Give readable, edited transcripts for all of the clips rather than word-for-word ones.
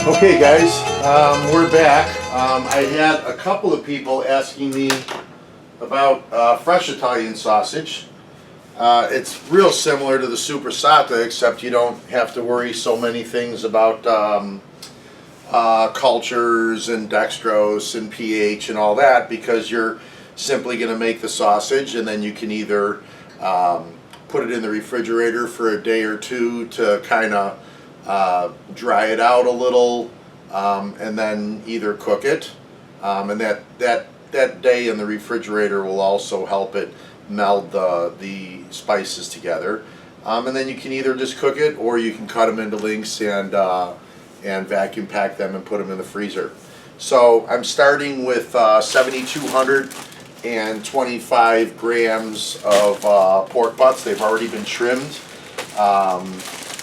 Okay guys, we're back. I had a couple of people asking me about fresh Italian sausage. It's real similar to the supersata, except you don't have to worry so many things about cultures and dextrose and pH and all that, because you're simply going to make the sausage and then you can either put it in the refrigerator for a day or two to kind of dry it out a little, and then either cook it, and that day in the refrigerator will also help it meld the spices together, and then you can either just cook it or you can cut them into lengths and vacuum pack them and put them in the freezer. So I'm starting with 7,225 grams of pork butts. They've already been trimmed.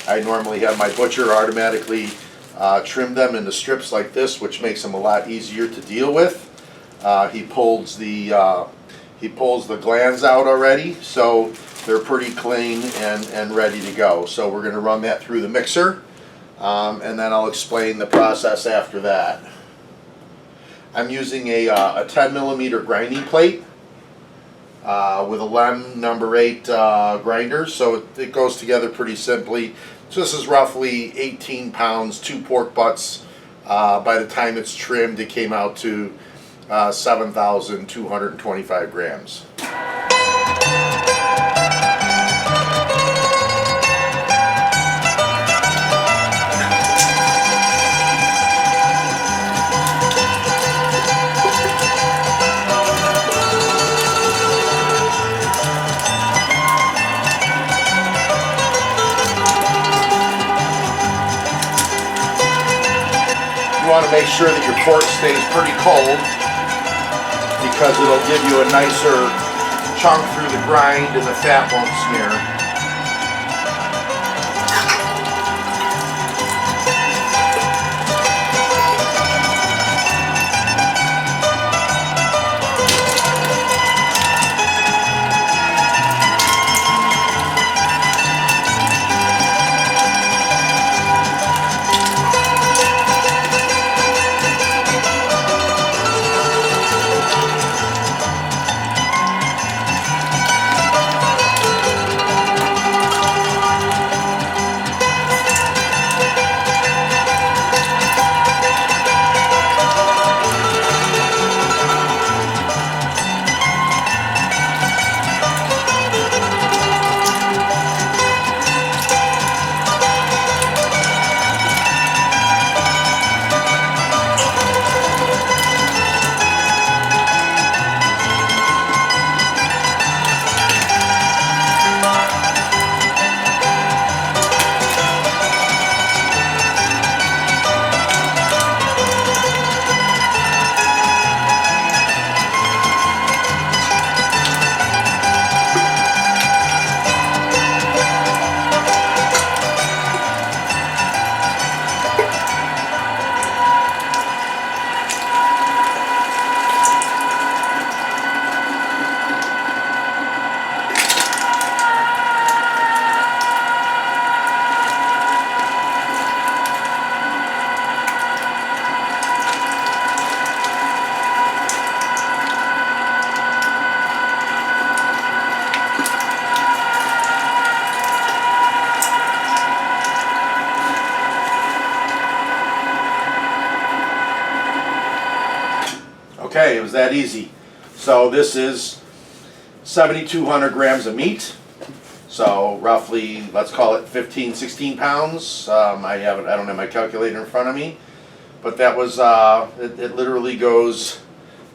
I normally have my butcher automatically trim them into strips like this, which makes them a lot easier to deal with. He pulls the glands out already, so they're pretty clean and ready to go. So we're going to run that through the mixer, and then I'll explain the process after that. I'm using a 10 millimeter grinding plate with a Lem number 8 grinder, so it goes together pretty simply. So this is roughly 18 pounds, 2 pork butts. By the time it's trimmed, it came out to 7,225 grams. You want to make sure that your pork stays pretty cold, because it'll give you a nicer chunk through the grind and the fat won't smear. Okay, it was that easy. So this is 7,200 grams of meat. So roughly, let's call it 15, 16 pounds. I don't have my calculator in front of me, but that was, it literally goes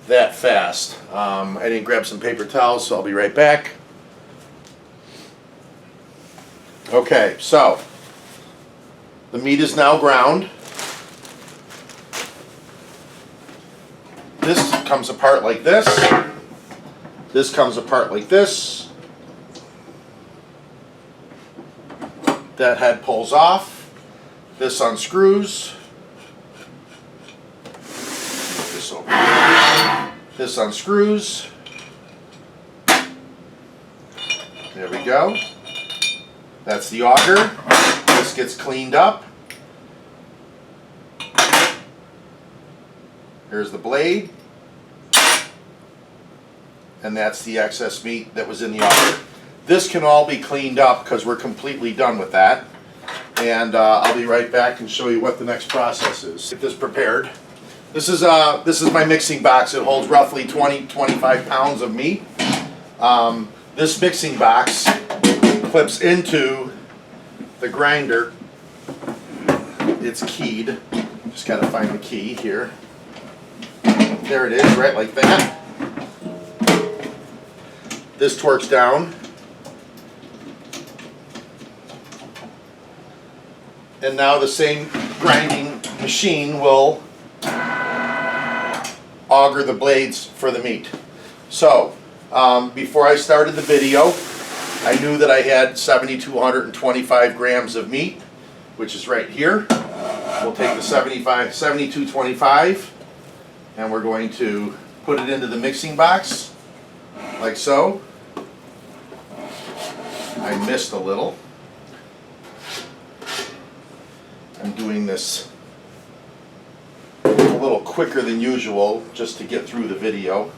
that fast. I didn't grab some paper towels, so I'll be right back. Okay, so the meat is now ground. This comes apart like this. This comes apart like this. That head pulls off. This unscrews. Move this over. This unscrews. There we go. That's the auger. This gets cleaned up. There's the blade. And that's the excess meat that was in the auger. This can all be cleaned up because we're completely done with that. And I'll be right back and show you what the next process is. Get this prepared. This is my mixing box. It holds roughly 20-25 pounds of meat. This mixing box clips into the grinder. It's keyed. Just gotta find the key here. There it is, right like that. This torques down. And now the same grinding machine will auger the blades for the meat. So, before I started the video, I knew that I had 7,225 grams of meat, which is right here. We'll take the 7,225 and we're going to put it into the mixing box, like so. I missed a little. I'm doing this a little quicker than usual just to get through the video.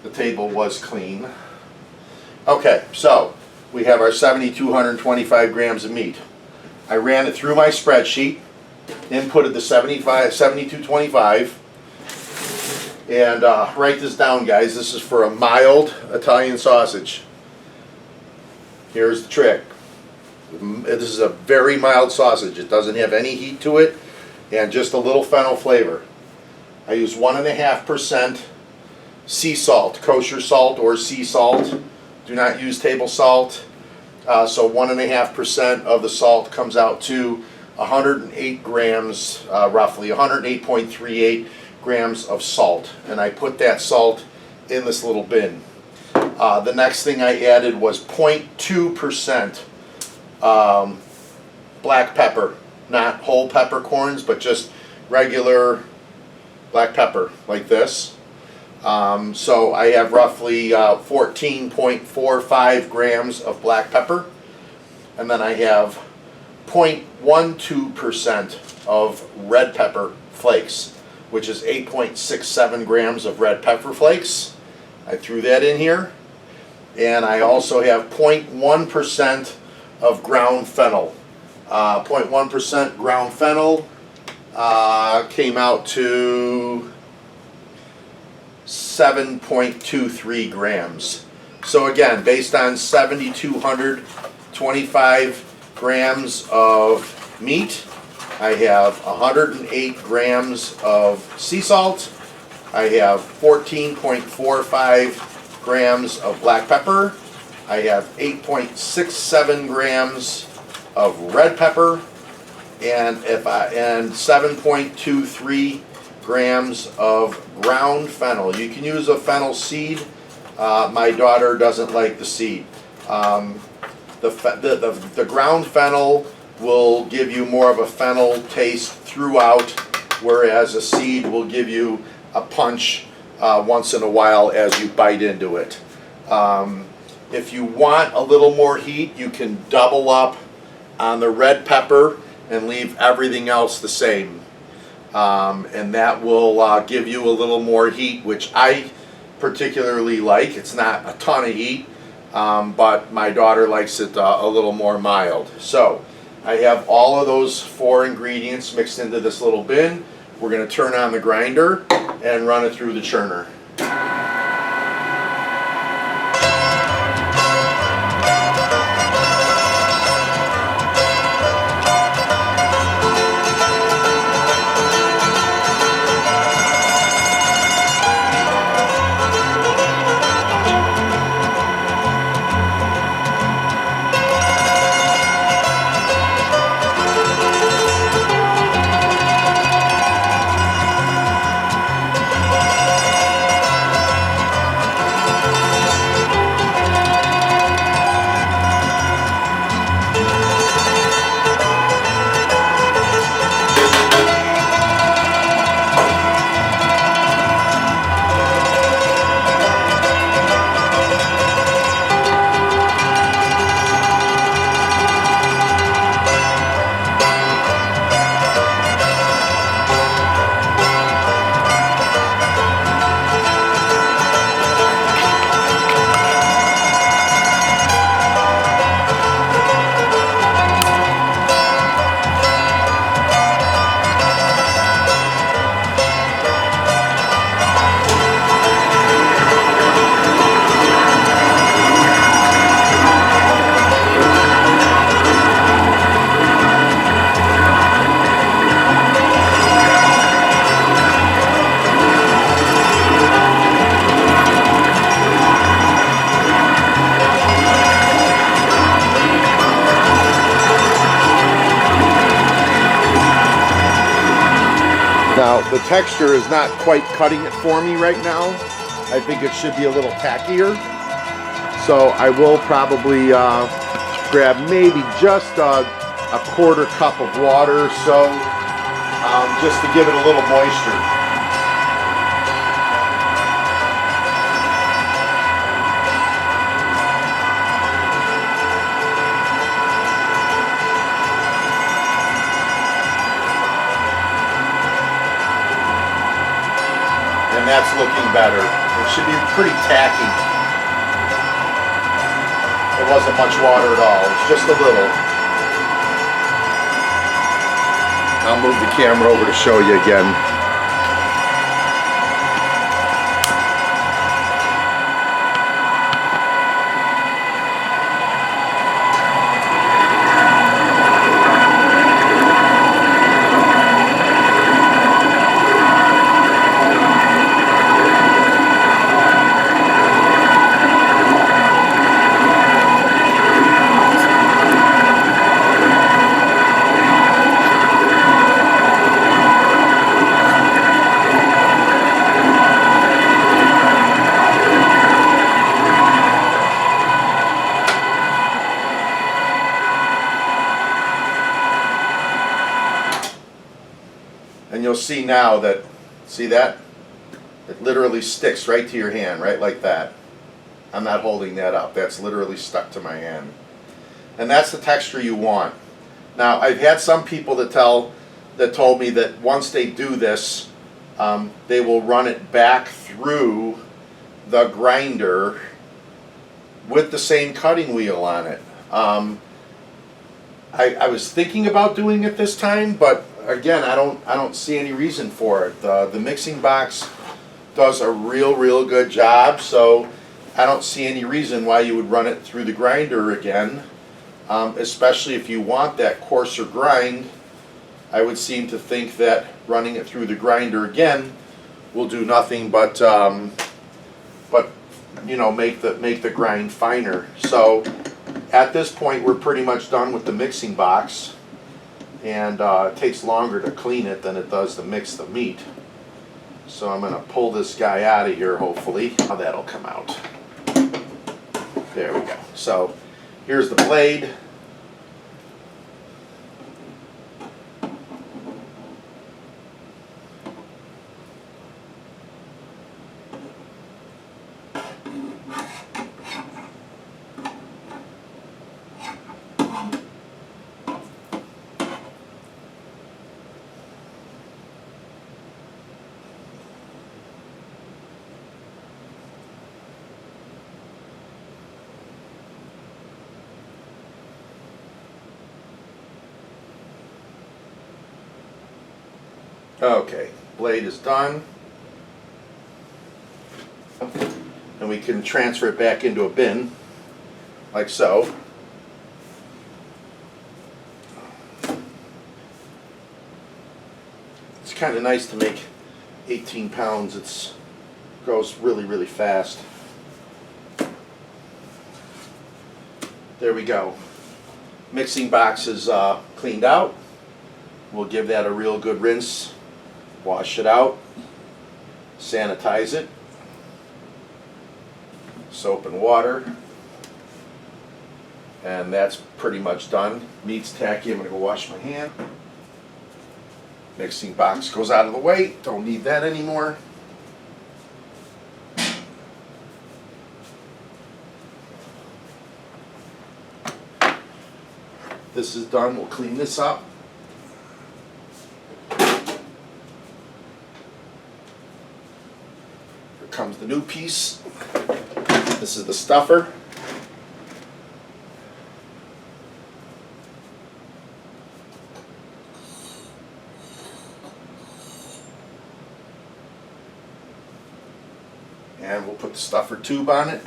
The table was clean. Okay, so we have our 7,225 grams of meat. I ran it through my spreadsheet, inputted the 7,225, and write this down, guys. This is for a mild Italian sausage. Here's the trick. This is a very mild sausage. It doesn't have any heat to it and just a little fennel flavor. I use 1.5% sea salt, kosher salt or sea salt. Do not use table salt. So 1.5% of the salt comes out to 108 grams, roughly 108.38 grams of salt. And I put that salt in this little bin. The next thing I added was 0.2% black pepper, not whole peppercorns, but just regular black pepper like this. So I have roughly 14.45 grams of black pepper, and then I have 0.12% of red pepper flakes, which is 8.67 grams of red pepper flakes. I threw that in here. And I also have 0.1% of ground fennel. 0.1% ground fennel came out to 7.23 grams. So again, based on 7,225 grams of meat, I have 108 grams of sea salt. I have 14.45 grams of black pepper. I have 8.67 grams of red pepper, and 7.23 grams of ground fennel. You can use a fennel seed. My daughter doesn't like the seed. The ground fennel will give you more of a fennel taste throughout, whereas a seed will give you a punch once in a while as you bite into it. If you want a little more heat, you can double up on the red pepper and leave everything else the same. And that will give you a little more heat, which I particularly like. It's not a ton of heat, but my daughter likes it a little more mild. So I have all of those 4 ingredients mixed into this little bin. We're going to turn on the grinder and run it through the churner. the texture is not quite cutting it for me right now. I think it should be a little tackier. So I will probably grab maybe just a quarter cup of water or so, just to give it a little moisture. And that's looking better. It should be pretty tacky. There wasn't much water at all, it's just a little. I'll move the camera over to show you again. And you'll see now that, see that? It literally sticks right to your hand, right like that. I'm not holding that up. That's literally stuck to my hand. And that's the texture you want. Now, I've had some people that told me that once they do this, they will run it back through the grinder with the same cutting wheel on it. I was thinking about doing it this time, but again, I don't see any reason for it. The mixing box does a real good job, so I don't see any reason why you would run it through the grinder again, especially if you want that coarser grind. I would seem to think that running it through the grinder again will do nothing but you know, make the grind finer. So at this point, we're pretty much done with the mixing box, and it takes longer to clean it than it does to mix the meat. So I'm going to pull this guy out of here, hopefully. Now that'll come out. There we go. So here's the blade. Okay, blade is done. And we can transfer it back into a bin, like so. It's kind of nice to make 18 pounds. It goes really fast. There we go. Mixing box is cleaned out. We'll give that a real good rinse. Wash it out, sanitize it, soap and water, and that's pretty much done. Meat's tacky, I'm going to go wash my hand. Mixing box goes out of the way, don't need that anymore. This is done, we'll clean this up. Comes the new piece. This is the stuffer. And we'll put the stuffer tube on it.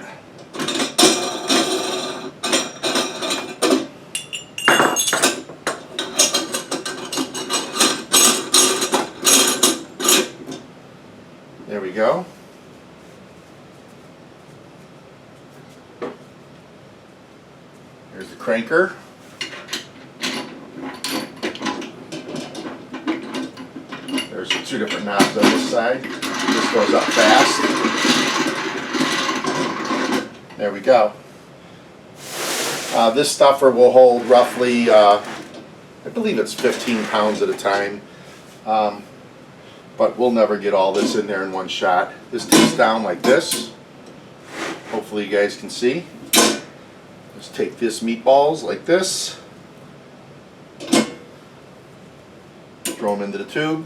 There we go. Here's the cranker. There's the 2 different knobs on this side. This goes up fast. There we go. This stuffer will hold roughly, I believe it's 15 pounds at a time. But we'll never get all this in there in one shot. This takes down like this. Hopefully you guys can see. Just take this meatballs like this. Throw them into the tube.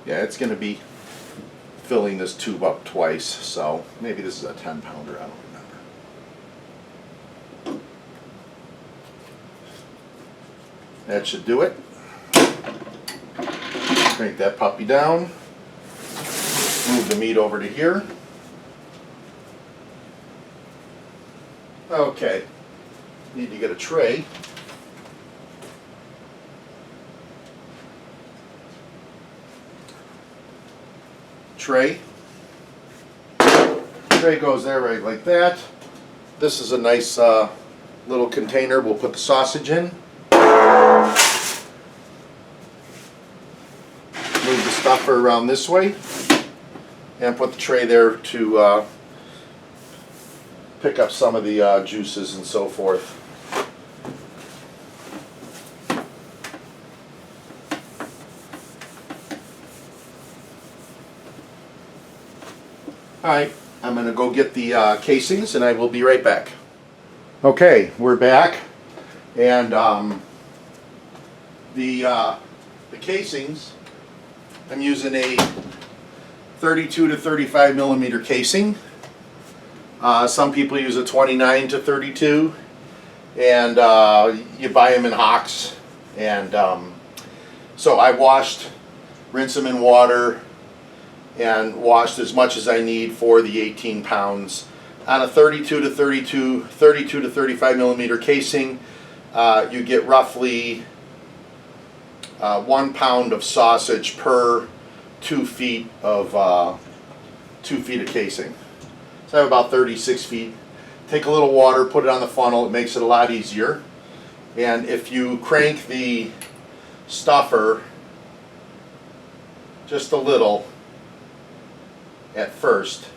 Yeah, it's going to be filling this tube up twice, so maybe this is a 10-pounder, I don't remember. That should do it. Crank that puppy down. Move the meat over to here. Okay, need to get a tray. Tray goes there right like that. This is a nice little container we'll put the sausage in. Move the stuffer around this way and put the tray there to pick up some of the juices and so forth. Alright, I'm going to go get the casings and I will be right back. Okay, we're back, and the casings, I'm using a 32 to 35 millimeter casing. Some people use a 29 to 32, and you buy them in hocks. And so I rinsed them in water, and washed as much as I need for the 18 pounds. On a 32 to 35 millimeter casing, you get roughly 1 pound of sausage per 2 feet of casing. So I have about 36 feet. Take a little water, put it on the funnel, it makes it a lot easier. And if you crank the stuffer just a little at first,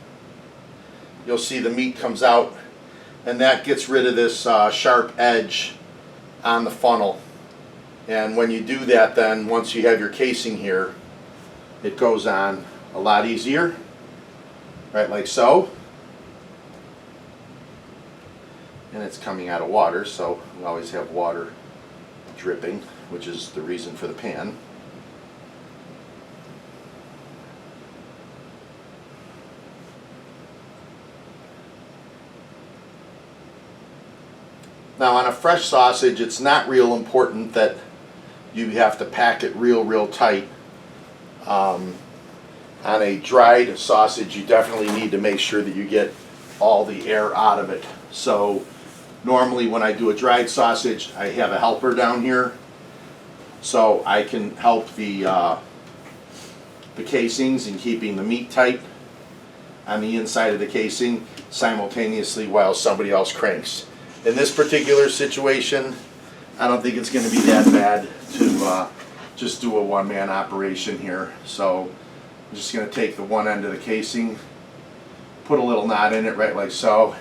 you'll see the meat comes out, and that gets rid of this sharp edge on the funnel. And when you do that, then once you have your casing here, it goes on a lot easier, right, like so. And it's coming out of water, so we always have water dripping, which is the reason for the pan. Now on a fresh sausage, it's not real important that you have to pack it real tight. On a dried sausage, you definitely need to make sure that you get all the air out of it. So normally when I do a dried sausage, I have a helper down here, so I can help the casings in keeping the meat tight on the inside of the casing simultaneously while somebody else cranks. In this particular situation, I don't think it's going to be that bad to just do a one-man operation here. So I'm just going to take the one end of the casing, put a little knot in it right like so,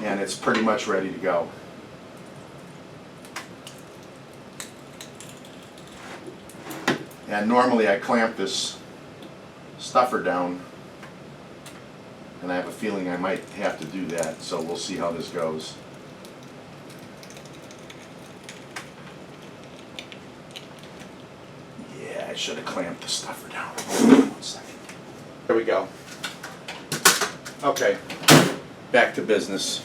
and it's pretty much ready to go. And normally I clamp this stuffer down, and I have a feeling I might have to do that, so we'll see how this goes. I should have clamped the stuffer down. Hold on 1 second. There we go. Okay, back to business.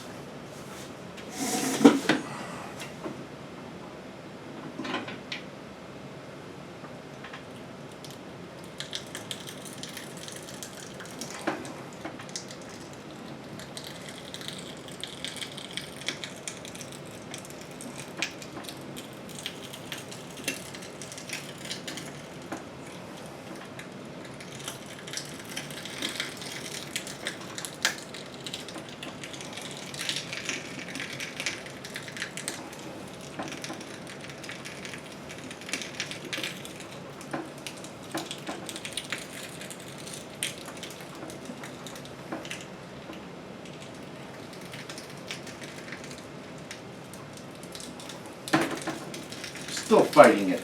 fighting it.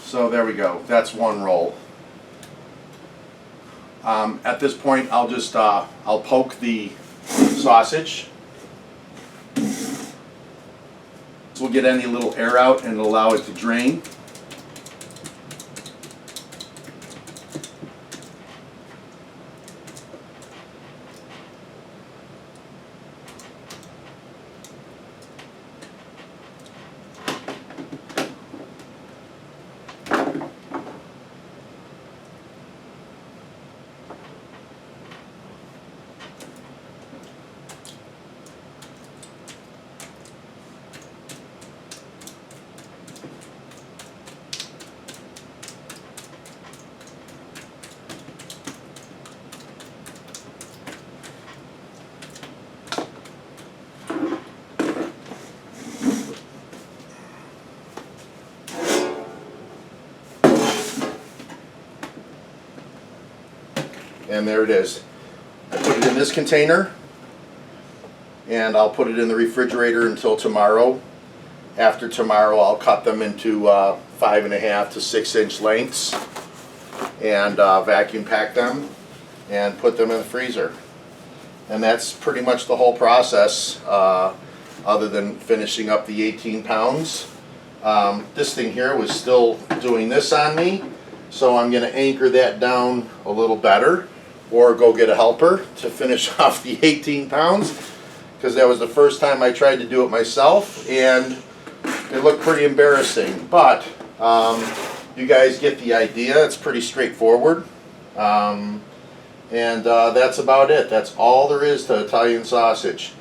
So there we go. That's one roll. At this point, I'll just I'll poke the sausage. This will get any little air out and allow it to drain. And there it is. I put it in this container, and I'll put it in the refrigerator until tomorrow. After tomorrow, I'll cut them into 5.5 to 6 inch lengths and vacuum pack them and put them in the freezer. And that's pretty much the whole process, other than finishing up the 18 pounds. This thing here was still doing this on me, so I'm going to anchor that down a little better, or go get a helper to finish off the 18 pounds, because that was the first time I tried to do it myself, and it looked pretty embarrassing. But you guys get the idea. It's pretty straightforward. And that's about it. That's all there is to Italian sausage.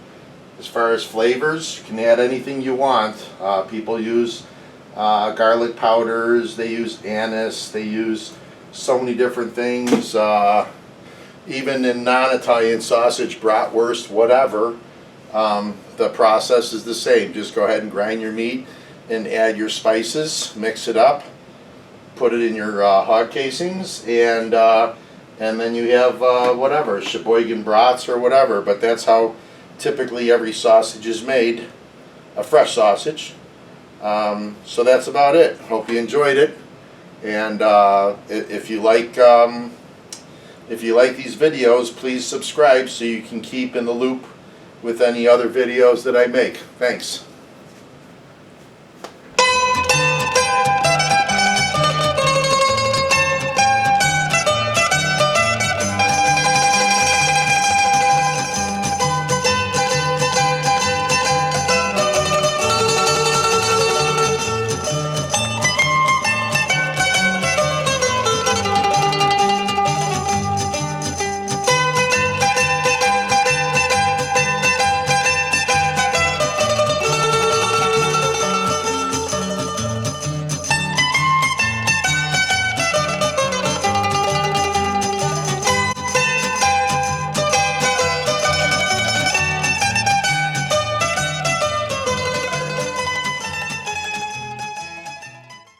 As far as flavors, you can add anything you want. People use garlic powders, they use anise, they use so many different things. Even in non-Italian sausage, bratwurst, whatever, the process is the same. Just go ahead and grind your meat and add your spices, mix it up, put it in your hog casings, and then you have whatever, Sheboygan brats or whatever. But that's how typically every sausage is made, a fresh sausage. So that's about it. Hope you enjoyed it, and if you like these videos, please subscribe so you can keep in the loop with any other videos that I make. Thanks.